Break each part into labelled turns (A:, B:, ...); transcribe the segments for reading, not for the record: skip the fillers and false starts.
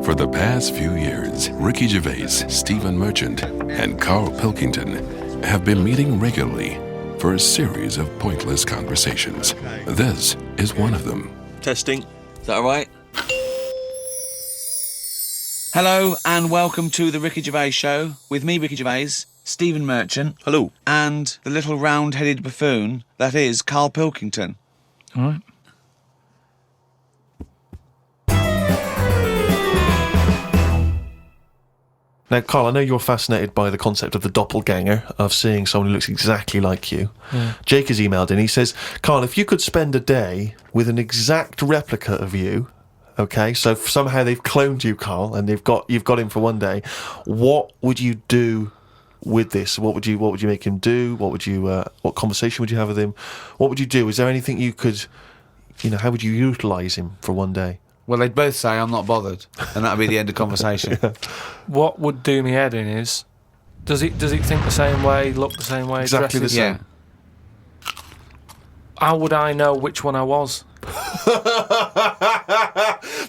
A: For the past few years, Ricky Gervais, Stephen Merchant, and Karl Pilkington have been meeting regularly for a series of pointless conversations. This is one of them.
B: Testing. Is that all right? Hello and welcome to the Ricky Gervais Show with me, Ricky Gervais, Stephen Merchant.
C: Hello.
B: And the little round-headed buffoon that is Karl Pilkington.
C: All right. Now, Karl, I know you're fascinated by the concept of the doppelganger, of seeing someone who looks exactly like you. Yeah. Jake has emailed in. He says, Karl, if you could spend a day with an exact replica of you, okay, so somehow they've cloned you, Karl, and you've got him for one day, what would you do with this? What would you make him do? What conversation would you have with him? What would you do? Is there anything you could, how would you utilise him for one day?
B: Well, they'd both say, I'm not bothered, and that'd be the end of conversation.
D: Yeah. What would do me head in is, does he think the same way, look the same way,
C: exactly the same?
D: Yeah. How would I know which one I was?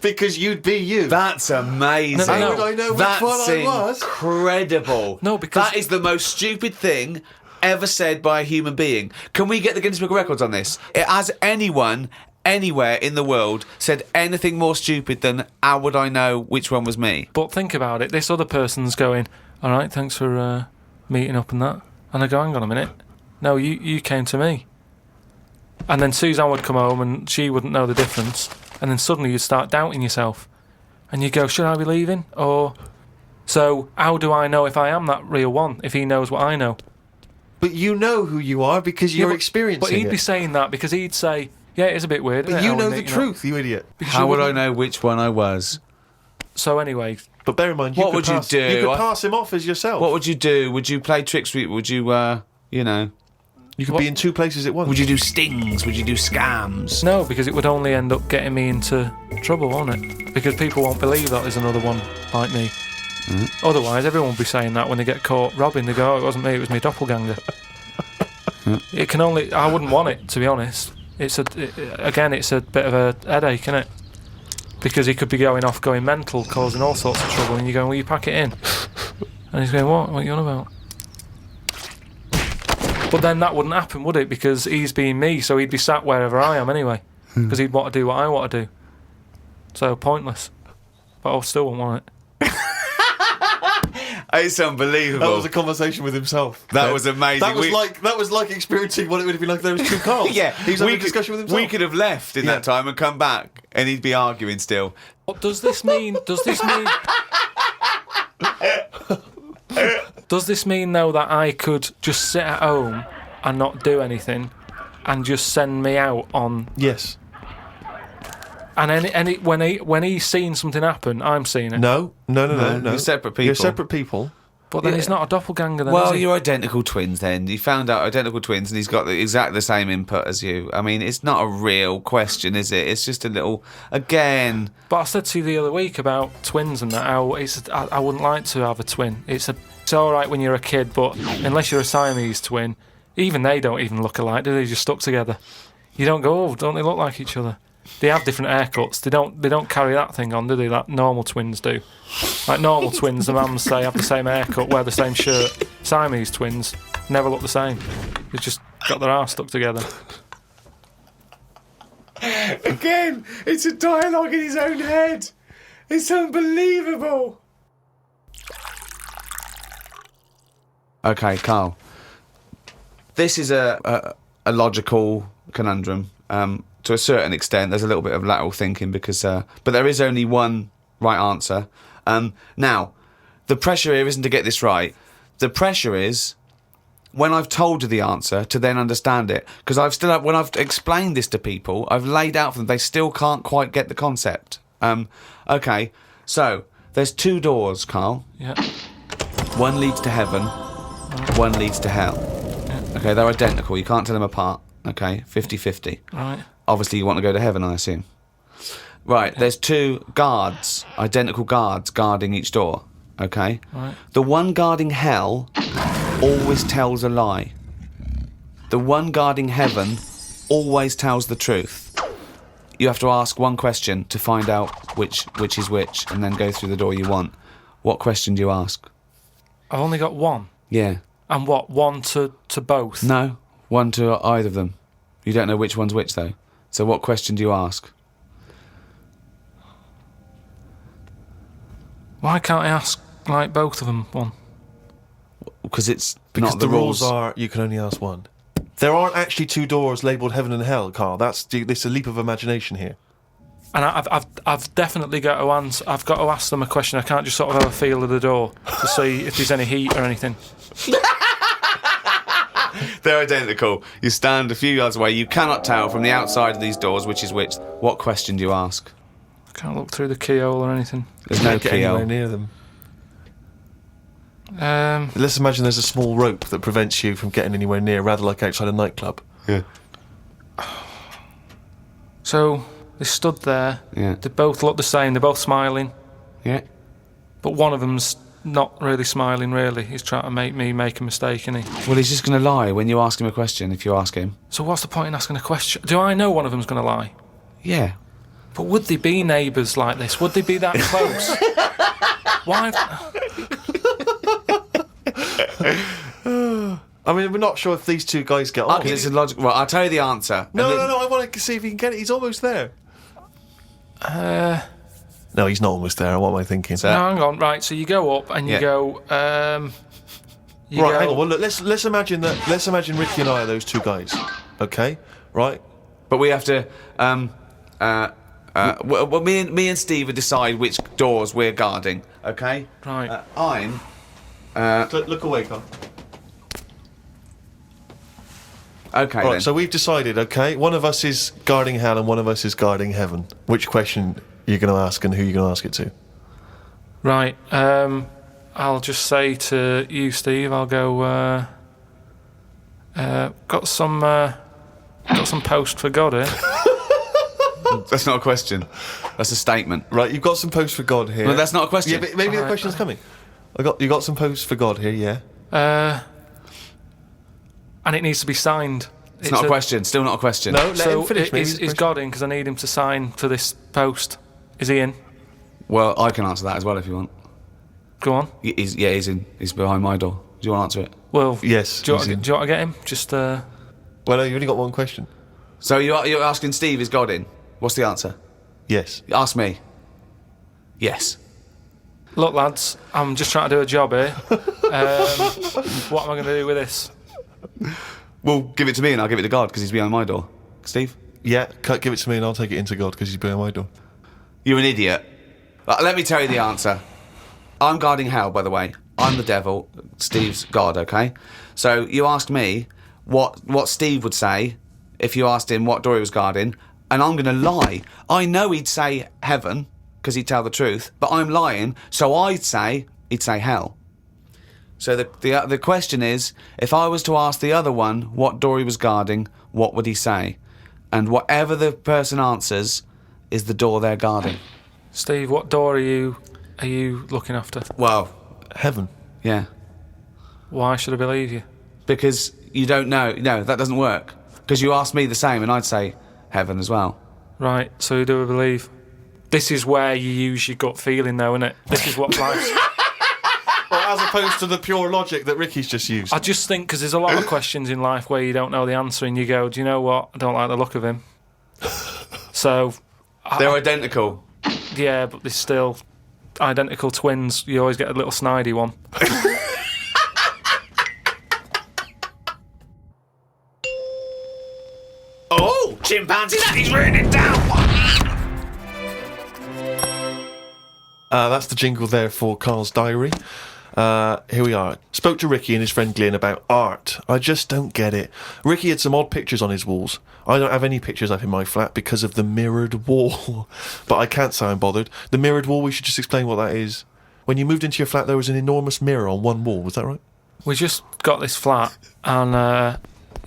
C: Because you'd be you.
B: That's amazing.
C: How would I know which one I was?
B: Incredible.
D: No, because...
B: That is the most stupid thing ever said by a human being. Can we get the Guinness Book of Records on this? Has anyone... anywhere in the world said anything more stupid than how would I know which one was me?
D: But think about it, this other person's going, all right, thanks for meeting up and that, and I go, hang on a minute, no, you came to me. And then Suzanne would come home and she wouldn't know the difference, and then suddenly you'd start doubting yourself and you go, should I be leaving? Or so how do I know if I am that real one, if he knows what I know?
C: But you know who you are because you're experiencing it.
D: But he'd be saying that because he'd say, yeah, it's a bit weird.
C: But you know the truth, you idiot.
B: How would I know which one I was?
D: So anyway...
C: But bear in mind,
B: what would you do?
C: You could pass him off as yourself.
B: What would you do? Would you play tricks? Would you,
C: You could be in two places at once.
B: Would you do stings? Would you do scams?
D: No, because it would only end up getting me into trouble, won't it? Because people won't believe that there's another one like me. Mm-hmm. Otherwise, everyone would be saying that when they get caught robbing. They go, oh, it wasn't me, it was me doppelganger. It can only... I wouldn't want it, to be honest. It's a bit of a headache, isn't it? Because he could be going mental, causing all sorts of trouble, and you're going, will you pack it in? And he's going, what? What are you on about? But then that wouldn't happen, would it? Because he's being me, so he'd be sat wherever I am anyway. Because he'd want to do what I want to do. So, pointless. But I still wouldn't want it.
B: It's unbelievable.
C: That was a conversation with himself.
B: That was amazing.
C: That was like experiencing what it would have been like if there was two Karls.
B: Yeah,
C: he was having a discussion with himself.
B: We could have left in that time and come back, and he'd be arguing still.
D: What does this mean? Does this mean though that I could just sit at home and not do anything, and just send me out on?
C: Yes.
D: And when he's seen something happen, I'm seeing it.
C: No.
B: You're separate people.
C: You're separate people.
D: But then he's not a doppelganger then,
B: well,
D: is he?
B: you're identical twins then. You found out identical twins and he's got exactly the same input as you. I mean, it's not a real question, is it? It's just a little... Again...
D: But I said to you the other week about twins and that, how I wouldn't like to have a twin. It's all right when you're a kid, but unless you're a Siamese twin, even they don't even look alike, do they? They're just stuck together. You don't go, oh, don't they look like each other? They have different haircuts. They don't carry that thing on, do they? That normal twins do. Like normal twins, the mums say have the same haircut, wear the same shirt. Siamese twins never look the same. They've just got their arse stuck together.
B: Again, it's a dialogue in his own head. It's unbelievable. Okay, Karl. This is a logical conundrum. To a certain extent, there's a little bit of lateral thinking because, but there is only one right answer. Now, the pressure here isn't to get this right. The pressure is when I've told you the answer to then understand it. Because when I've explained this to people, I've laid out for them, they still can't quite get the concept. Okay, so there's two doors, Karl.
D: Yeah.
B: One leads to heaven, one leads to hell. Yeah. Okay, they're identical. You can't tell them apart. Okay, 50-50.
D: Right.
B: Obviously, you want to go to heaven, I assume. Right, there's two guards, identical guards, guarding each door. Okay?
D: Right.
B: The one guarding hell always tells a lie. The one guarding heaven always tells the truth. you have to ask one question to find out which is which, and then go through the door you want. What question do you ask?
D: I've only got one.
B: Yeah.
D: And what? One to both?
B: No, one to either of them. You don't know which one's which, though. So what question do you ask?
D: Why can't I ask, like, both of them one?
B: Because it's
C: Because
B: not
C: the
B: the
C: rules are you can only ask one. There aren't actually two doors labelled heaven and hell, Karl. This is a leap of imagination here.
D: And I've definitely got to answer. I've got to ask them a question. I can't just sort of have a feel of the door to see if there's any heat or anything.
B: They're identical. You stand a few yards away. You cannot tell from the outside of these doors which is which. What question do you ask?
D: I can't look through the keyhole or anything.
B: There's no
C: Get anywhere
B: keyhole.
C: near them.
D: Um,
C: Let's imagine there's a small rope that prevents you from getting anywhere near, rather like outside a nightclub.
B: Yeah.
D: so they stood there.
B: Yeah.
D: They both look the same. They're both smiling.
B: Yeah.
D: But one of them's not really smiling, really. He's trying to make me make a mistake, isn't he?
B: Well, he's just going to lie when you ask him a question, if you ask him.
D: So what's the point in asking a question? Do I know one of them's going to lie?
B: Yeah.
D: But would they be neighbours like this? Would they be that close? Why?
C: I mean, we're not sure if these two guys get on.
B: Because it's a logical... Well, I'll tell you the answer.
C: No, I want to see if he can get it. He's almost there. No, he's not almost there. What am I thinking?
B: So-
D: No, hang on. Right, so you go up and you
B: Yeah.
D: go. You
C: Right,
D: go,
C: hang on. Well, look, let's imagine that. Let's imagine Ricky and I are those two guys. Okay, right?
B: But we have to... well, me and Steve will decide which doors we're guarding, okay?
D: Right.
B: I'm...
C: Look away, Karl.
B: Okay,
C: Right,
B: then.
C: so we've decided. Okay, one of us is guarding hell and one of us is guarding heaven. Which question are you going to ask and who are you going to ask it to?
D: Right. I'll just say to you, Steve. I'll go. Got some post for God here.
B: That's not a question. That's a statement.
C: Right, you've got some posts for God here.
B: No, that's not a question.
C: Yeah, but maybe the
D: Alright.
C: question's coming. You got some posts for God here, yeah.
D: And it needs to be signed.
B: It's not a question. Still not a question.
C: No, let
D: So
C: him finish. Maybe
D: is
C: it's a question.
D: God in? Because I need him to sign for this post. Is he in?
B: Well, I can answer that as well if you want.
D: Go on.
B: He's in. He's behind my door. Do you want to answer it?
D: Well,
C: Yes,
D: Do you,
C: he's
D: want,
C: in.
D: do you want to get him? Just
C: Well, no, you've only got one question.
B: So you're asking Steve, is God in? What's the answer?
C: Yes.
B: Ask me. Yes.
D: look, lads. I'm just trying to do a job here. What am I going to do with this?
B: Well, give it to me and I'll give it to God because he's behind my door. Steve?
C: Yeah, give it to me and I'll take it into God because he's behind my door.
B: You're an idiot. Let me tell you the answer. I'm guarding hell, by the way. I'm the devil. Steve's God, okay? So you asked me what Steve would say if you asked him what door he was guarding, and I'm going to lie. I know he'd say heaven because he'd tell the truth, but I'm lying, so he'd say hell. So the question is, if I was to ask the other one what door he was guarding, what would he say? And whatever the person answers is the door they're guarding.
D: Steve, what door are you looking after?
B: Well,
C: Heaven.
B: yeah.
D: Why should I believe you?
B: Because you don't know. No, that doesn't work. Because you asked me the same and I'd say heaven as well.
D: Right, so who do I believe? This is where you use your gut feeling, though, isn't it? This is what life's...
C: Well, as opposed to the pure logic that Ricky's just used.
D: I just think because there's a lot of questions in life where you don't know the answer and you go, do you know what? I don't like the look of him. So...
B: They're identical.
D: Yeah, but they're still identical twins. You always get a little snidey one.
B: Oh, chimpanzee, that is raining down.
C: That's the jingle there for Karl's diary. Here we are. Spoke to Ricky and his friend Glyn about art. I just don't get it. Ricky had some odd pictures on his walls. I don't have any pictures up in my flat because of the mirrored wall. But I can't say I'm bothered. The mirrored wall, we should just explain what that is. When you moved into your flat, there was an enormous mirror on one wall. Was that right?
D: We just got this flat and,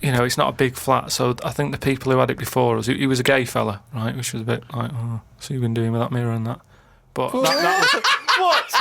D: it's not a big flat, so I think the people who had it before us, he was a gay fella, right, which was a bit like, oh, so you've been doing with that mirror and that. But that was...
C: What?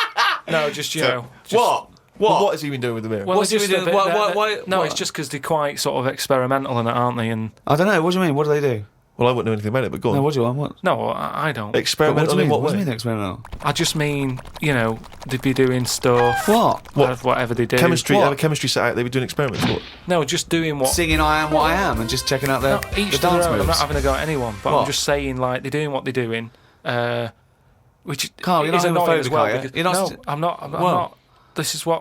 D: No, just,
C: What?
B: What?
C: What has he been doing with the mirror?
D: Well,
B: What's he
D: just
B: been
D: a
B: doing?
D: bit-
B: Why-
D: No,
B: what?
D: it's just because they're quite sort of experimental in it, aren't they? And
B: I don't know. What do you mean? What do they do?
C: Well, I wouldn't know anything about it, but go on.
B: No, what do you want? What?
D: No, I don't.
C: Experimental in what
B: What do
C: way?
B: you mean experimental?
D: I just mean, they'd be doing stuff.
B: What?
D: Whatever they do.
C: Chemistry.
B: What?
C: Have a chemistry set out. They were doing experiments. What?
D: No, just doing what.
B: Singing "I Am What I Am" and just checking out
D: No,
B: the
D: each to
B: dance
D: their own.
B: moves.
D: I'm not having a go at anyone, but
B: What?
D: I'm just saying, like, they're doing what they're doing, which
B: Carl, you're
D: is
B: not
D: annoying as
B: homophobic,
D: well.
B: are you?
D: Because,
B: You're not
D: no,
B: st-
D: I'm not. I'm
B: Well,
D: not. This is why.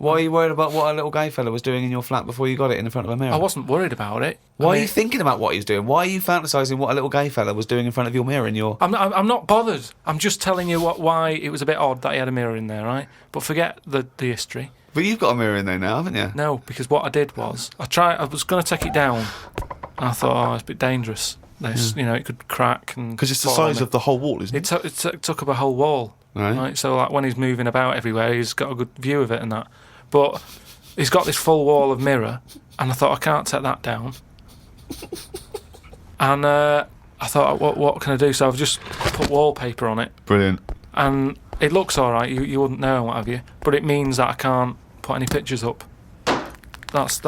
B: Why are you worried about what a little gay fella was doing in your flat before you got it in front of a mirror?
D: I wasn't worried about it.
B: Why are you thinking about what he was doing? Why are you fantasising what a little gay fella was doing in front of your mirror in your...
D: I'm not bothered. I'm just telling you why it was a bit odd that he had a mirror in there, right? But forget the history.
B: But you've got a mirror in there now, haven't you?
D: No, because what I did was I was going to take it down, and I thought, it's a bit dangerous. This, it could crack and
C: Because it's the
D: fall on
C: size
D: me.
C: of the whole wall, isn't it?
D: It took up a whole wall,
B: Right.
D: So like when he's moving about everywhere, he's got a good view of it and that. But he's got this full wall of mirror, and I thought I can't take that down. And I thought, what can I do? So I've just put wallpaper on it,
B: Brilliant.
D: and it looks all right. You wouldn't know, what have you? But it means that I can't put any pictures up. That's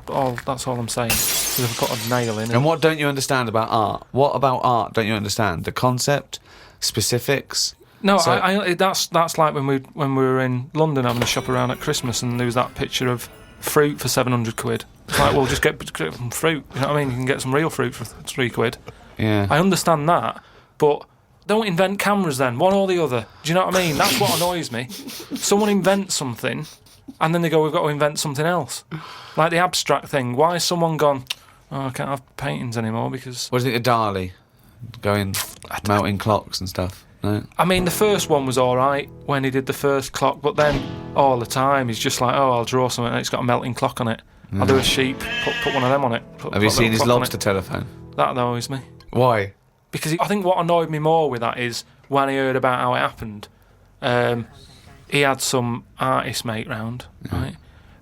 D: all. That's all I'm saying. Because I've got a nail in it.
B: And what don't you understand about art? What about art don't you understand? The concept? Specifics?
D: No,
B: So-
D: that's like when we were in London having a shop around at Christmas, and there was that picture of fruit for 700 quid. It's like, well, just get some fruit. You know what I mean? You can get some real fruit for 3 quid.
B: Yeah.
D: I understand that, but don't invent cameras then, one or the other. Do you know what I mean? That's what annoys me. Someone invents something, and then they go, we've got to invent something else. Like the abstract thing. Why has someone gone, I can't have paintings anymore because...
B: What do you think of Dali? Going, melting clocks and stuff? No?
D: I mean, the first one was all right when he did the first clock, but then all the time he's just like, I'll draw something and it's got a melting clock on it. I'll do a sheep, put one of them on it.
B: Have you seen his lobster telephone?
D: That annoys me.
B: Why?
D: Because I think what annoyed me more with that is when I heard about how it happened, he had some artist mate round, right?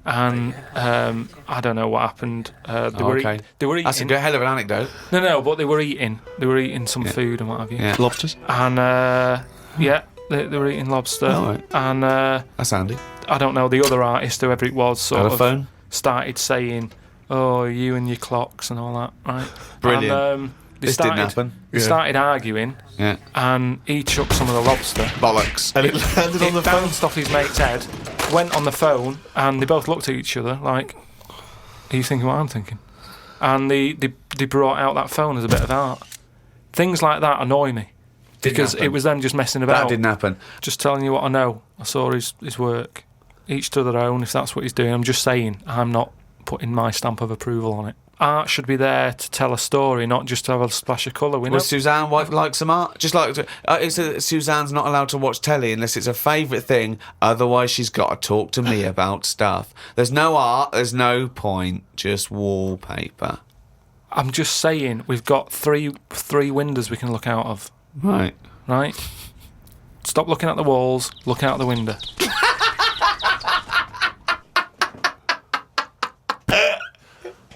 D: And I don't know what happened. They were eating.
B: That's a good hell of an anecdote.
D: No, but they were eating. They were eating some food and what have you.
B: Yeah.
C: Lobsters?
D: And they were eating lobster.
B: Oh, right.
D: And
B: That's handy.
D: I don't know, the other artist, whoever it was, sort
B: Telephone?
D: of started saying, you and your clocks and all that, right?
B: Brilliant.
D: And,
B: This didn't happen.
D: They started arguing,
B: Yeah.
D: and he chucked some of the lobster.
B: Bollocks.
C: And it landed on the
D: It
C: phone.
D: bounced off his mate's head, went on the phone, and they both looked at each other like, are you thinking what I'm thinking? And they brought out that phone as a bit of art. Things like that annoy me. Because
B: happen.
D: it was them just messing about.
B: That didn't happen.
D: Just telling you what I know. I saw his work. Each to their own, if that's what he's doing. I'm just saying, I'm not putting my stamp of approval on it. Art should be there to tell a story, not just to have a splash of colour. We know.
B: Well, Suzanne like some art. Just like Suzanne's not allowed to watch telly unless it's a favourite thing. Otherwise, she's got to talk to me about stuff. There's no art. There's no point. Just wallpaper.
D: I'm just saying, we've got three windows we can look out of.
B: Right.
D: Right? Stop looking at the walls. Look out the window.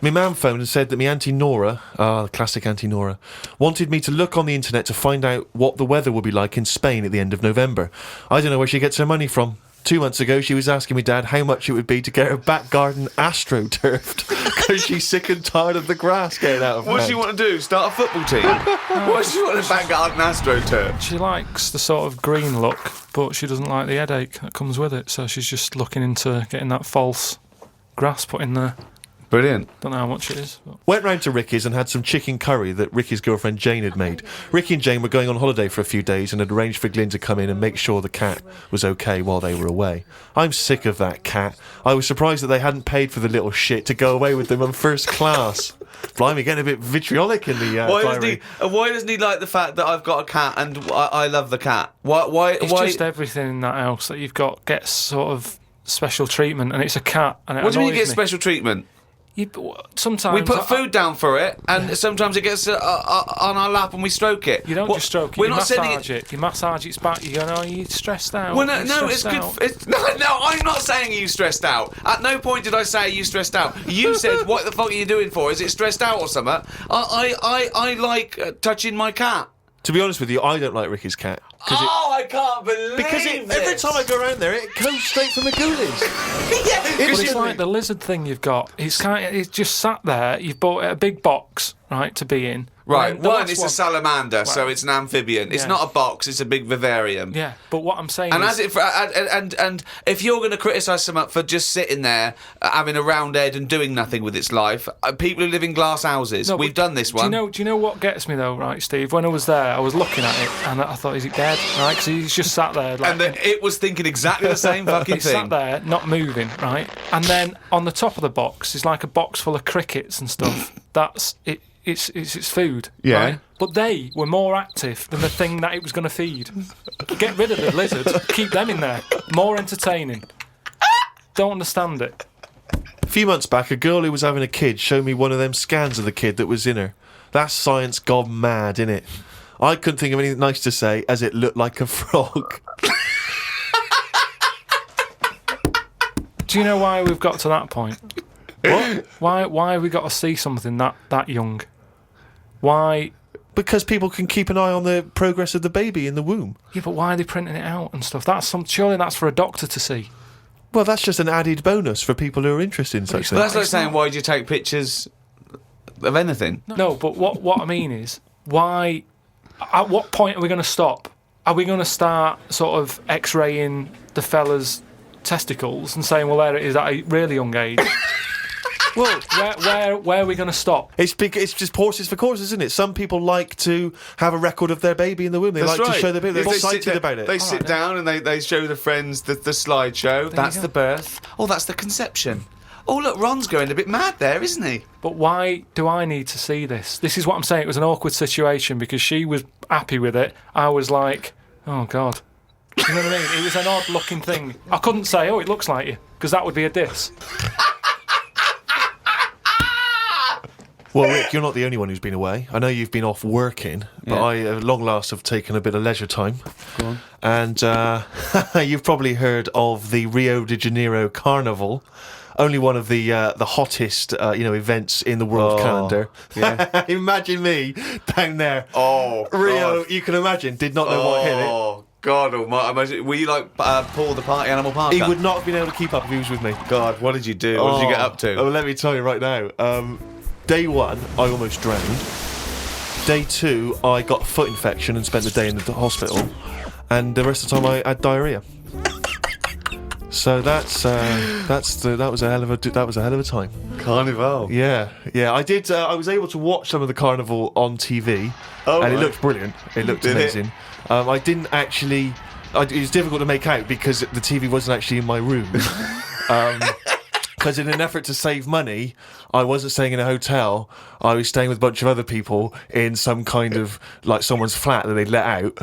C: My mum phoned and said that my Auntie Nora, the classic Auntie Nora, wanted me to look on the internet to find out what the weather will be like in Spain at the end of November. I don't know where she gets her money from. 2 months ago, she was asking me dad how much it would be to get her back garden astroturfed because she's sick and tired of the grass getting out of
B: What does she
C: hand.
B: want to do? Start a football team? What does she want to back garden AstroTurf?
D: She likes the sort of green look, but she doesn't like the headache that comes with it. So she's just looking into getting that false grass put in there.
B: Brilliant.
D: Don't know how much it is. But.
C: Went round to Ricky's and had some chicken curry that Ricky's girlfriend Jane had made. Ricky and Jane were going on holiday for a few days and had arranged for Glyn to come in and make sure the cat was okay while they were away. I'm sick of that cat. I was surprised that they hadn't paid for the little shit to go away with them on first class. Blimey, getting a bit vitriolic in the
B: Why doesn't he like the fact that I've got a cat and I love the cat? Why?
D: It's just everything in that house that you've got gets sort of special treatment, and it's a cat. And it
B: What do you mean you
D: annoys
B: get
D: me.
B: special treatment?
D: Sometimes
B: We put food down for it, and sometimes it gets on our lap and we stroke it.
D: You don't just stroke it.
B: We're
D: you
B: not sending
D: massage it. You massage its back. You go, no, you're stressed out.
B: Well,
D: You're
B: no, it's
D: stressed
B: good.
D: out."
B: No, I'm not saying you stressed out. At no point did I say you stressed out. You said, "What the fuck are you doing for? Is it stressed out or something?" I like touching my cat.
C: To be honest with you, I don't like Ricky's cat.
B: I can't believe
C: Because every time I go around there, it goes straight from the ghoulies.
B: yeah,
D: But it's like the lizard thing you've got. It's just sat there. You've bought a big box, right, to be in.
B: Right,
D: When the
B: one,
D: last
B: it's a salamander, so it's an amphibian. It's
D: Yeah.
B: not a box, it's a big vivarium.
D: Yeah, but what I'm saying
B: And
D: is...
B: and if you're going to criticise someone for just sitting there, having a round head and doing nothing with its life, people who live in glass houses,
D: No,
B: we've
D: but
B: done this one.
D: Do you know what gets me though, right, Steve? When I was there, I was looking at it and I thought, is it dead? Right, because he's just sat there. Like,
B: And it was thinking exactly the same fucking
D: It's
B: thing.
D: sat there, not moving, right? And then on the top of the box is like a box full of crickets and stuff. That's it. It's food.
B: Yeah.
D: Right? But they were more active than the thing that it was going to feed. Get rid of the lizards. Keep them in there. More entertaining. Don't understand it.
C: A few months back, a girl who was having a kid showed me one of them scans of the kid that was in her. That's science gone mad, innit? I couldn't think of anything nice to say, as it looked like a frog.
D: Do you know why we've got to that point? What? Why have we got to see something that young? Why?
C: Because people can keep an eye on the progress of the baby in the womb.
D: Yeah, but why are they printing it out and stuff? Surely that's for a doctor to see.
C: Well, that's just an added bonus for people who are interested in such
B: But that's
C: things.
B: like saying, why do you take pictures of anything?
D: No, but what I mean is, why? At what point are we going to stop? Are we going to start sort of X-raying the fella's testicles and saying, well, there it is at a really young age? Well, where are we going to stop?
C: It's just horses for courses, isn't it? Some people like to have a record of their baby in the womb. They
B: That's
C: like
B: right.
C: to show their baby. They're
B: They sit
C: excited about it.
B: They sit down and they show the friends the slideshow. That's
D: go.
B: the birth. Oh, that's the conception. Oh, look, Ron's going a bit mad there, isn't he?
D: But why do I need to see this? This is what I'm saying. It was an awkward situation because she was happy with it. I was like, oh, God. Do you know what I mean? It was an odd-looking thing. I couldn't say, oh, it looks like you, because that would be a diss.
C: Well, Rick, you're not the only one who's been away. I know you've been off working, but
B: Yeah.
C: I, at long last, have taken a bit of leisure time.
B: Go on.
C: And you've probably heard of the Rio de Janeiro Carnival. Only one of the hottest events in the world calendar.
B: Yeah.
C: Imagine me down there.
B: Oh,
C: Rio,
B: God.
C: you can imagine, did not know what hit it.
B: Oh, God almighty. Were you like Paul the Party Animal Parker?
C: He would not have been able to keep up if he was with me.
B: God, what did you do? What did you get up to?
C: Oh, let me tell you right now. Day one, I almost drowned. Day two, I got a foot infection and spent the day in the hospital. And the rest of the time, I had diarrhea. So that was a hell of a time.
B: Carnival.
C: Yeah. I did. I was able to watch some of the carnival on TV, and
B: right.
C: it looked brilliant. It looked
B: Did it?
C: amazing. I didn't actually. It was difficult to make out because the TV wasn't actually in my room. Because in an effort to save money, I wasn't staying in a hotel. I was staying with a bunch of other people in some kind of like someone's flat that they'd let out,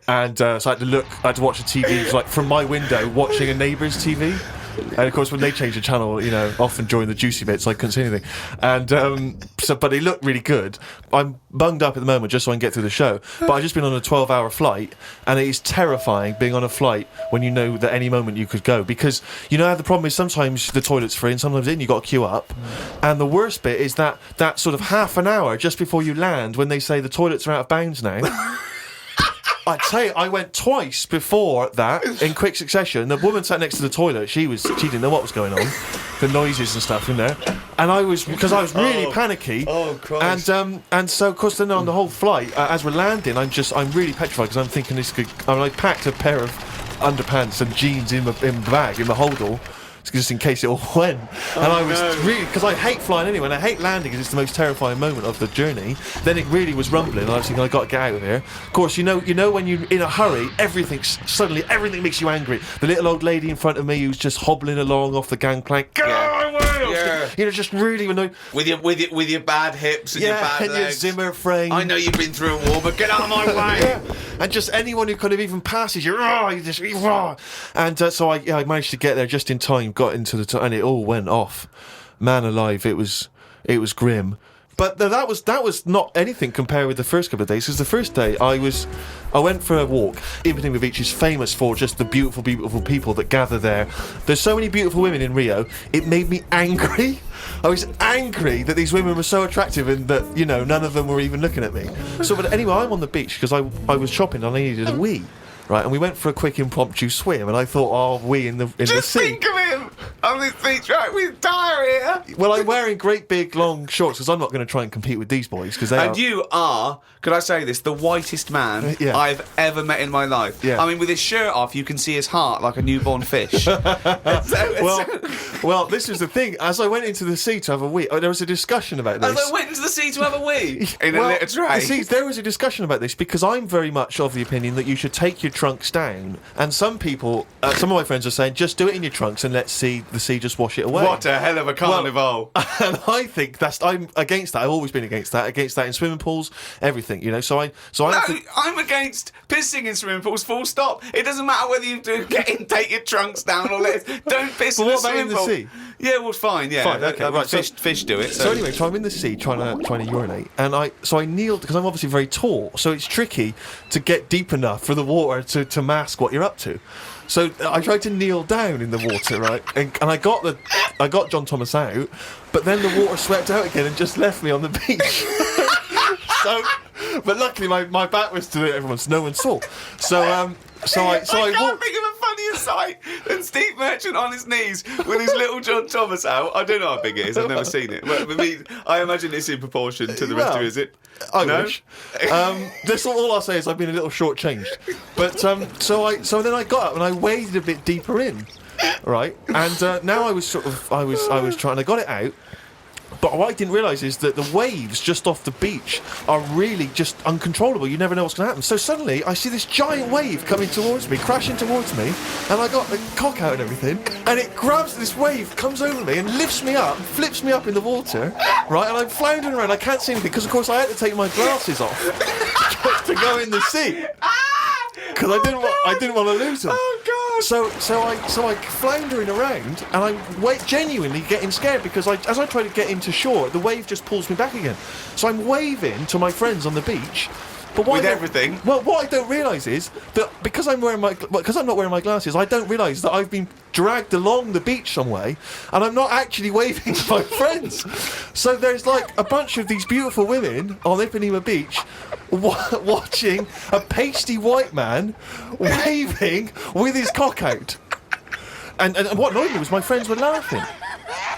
C: and so I had to watch the TV like from my window, watching a neighbour's TV. And of course, when they changed the channel, often during the juicy bits, I couldn't see anything. And but it looked really good. I'm bunged up at the moment just so I can get through the show. But I've just been on a 12-hour flight, and it is terrifying being on a flight when you know that any moment you could go. Because how the problem is sometimes the toilet's free and sometimes you've got to queue up. And the worst bit is that sort of half an hour just before you land when they say the toilets are out of bounds now. I tell you, I went twice before that in quick succession. The woman sat next to the toilet. She didn't know what was going on, the noises and stuff in there, and I was really panicky.
B: Oh, Christ.
C: And so of course then on the whole flight, as we're landing, I'm really petrified because I'm thinking I packed a pair of underpants and jeans in the bag in the holdall. Just in case it all went. And I was really, because I hate flying anyway, and I hate landing because it's the most terrifying moment of the journey. Then it really was rumbling, and I was thinking, I've got to get out of here. Of course, you know when you're in a hurry, suddenly everything makes you angry. The little old lady in front of me who's just hobbling along off the gangplank, go away! Just really annoyed.
B: With your bad hips and your bad
C: and
B: legs.
C: your Zimmer frame.
B: I know you've been through a war, but get out of my way.
C: Yeah. And just anyone who kind of even passes you, and so I managed to get there just in time. Got into and it all went off. Man alive, it was grim. But that was not anything compared with the first couple of days. Because the first day I went for a walk. Ipswich Beach is famous for just the beautiful, beautiful people that gather there. There's so many beautiful women in Rio. It made me angry. I was angry that these women were so attractive and that none of them were even looking at me. So, but anyway, I'm on the beach because I was shopping and I needed a wee. Right, and we went for a quick impromptu swim, and I thought, wee in the sea.
B: Just think of him! on this beach, right, with diarrhea.
C: Well, I'm wearing great big long shorts because I'm not going to try and compete with these boys because they
B: And
C: are.
B: you are, could I say this, the whitest man
C: Yeah.
B: I've ever met in my life.
C: Yeah.
B: I mean, with his shirt off, you can see his heart like a newborn fish.
C: Well, this is the thing. As I went into the sea to have a wee, there was a discussion about this.
B: As I went into the sea to have a wee in a litter tray.
C: You see, there was a discussion about this because I'm very much of the opinion that you should take your trunks down, and some people, some of my friends are saying, just do it in your trunks and let the sea just wash it away.
B: What a hell of a carnival.
C: And I think I'm against that. I've always been against that in swimming pools, everything, you know.
B: I'm against pissing in swimming pools, full stop. It doesn't matter whether you do take your trunks down or don't piss
C: But
B: in the
C: what about
B: swimming
C: in the
B: pool.
C: sea?
B: Yeah, well, fine, yeah.
C: Fine, okay, right,
B: Fish do it.
C: So anyway, so I'm in the sea trying to urinate, and I kneeled because I'm obviously very tall, so it's tricky to get deep enough for the water to mask what you're up to. So I tried to kneel down in the water, right, and I got John Thomas out, but then the water swept out again and just left me on the beach. But luckily my back was to everyone, so no one saw. I
B: can't think of a funnier sight than Steve Merchant on his knees with his little John Thomas out. I don't know how big it is. I've never seen it. But I imagine it's in proportion to the rest of it, is it?
C: I wish. That's all I'll say is I've been a little shortchanged. But so then I got up and I waded a bit deeper in, right? And now I was trying. I got it out. But what I didn't realise is that the waves just off the beach are really just uncontrollable. You never know what's going to happen. So suddenly I see this giant wave coming towards me, crashing towards me, and I got the cock out and everything, and it grabs this wave, comes over me, and lifts me up, flips me up in the water, right? And I'm floundering around. I can't see anything because, of course, I had to take my glasses off to go in the sea because I didn't want to lose them.
B: Oh God!
C: So I floundering around, and I'm genuinely getting scared because as I try to get into shore, the wave just pulls me back again. So I'm waving to my friends on the beach. But
B: With everything.
C: Well, what I don't realise is that because I'm not wearing my glasses, I don't realise that I've been dragged along the beach some way, and I'm not actually waving to my friends. So there's like a bunch of these beautiful women on Ipanema Beach watching a pasty white man waving with his cock out. And what annoyed me was my friends were laughing,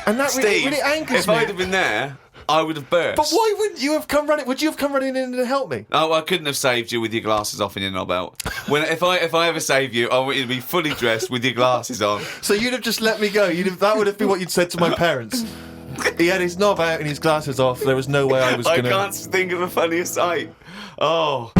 C: and that really angers
B: if
C: me.
B: I'd have been there, I would have burst.
C: But why wouldn't you have come running? Would you have come running in to help me?
B: Oh, I couldn't have saved you with your glasses off and your knob out. If I ever save you, I want you to be fully dressed with your glasses on.
C: So you'd have just let me go. That would have been what you'd said to my parents. He had his knob out and his glasses off. There was no way I was going to...
B: I can't think of a funnier sight. Oh.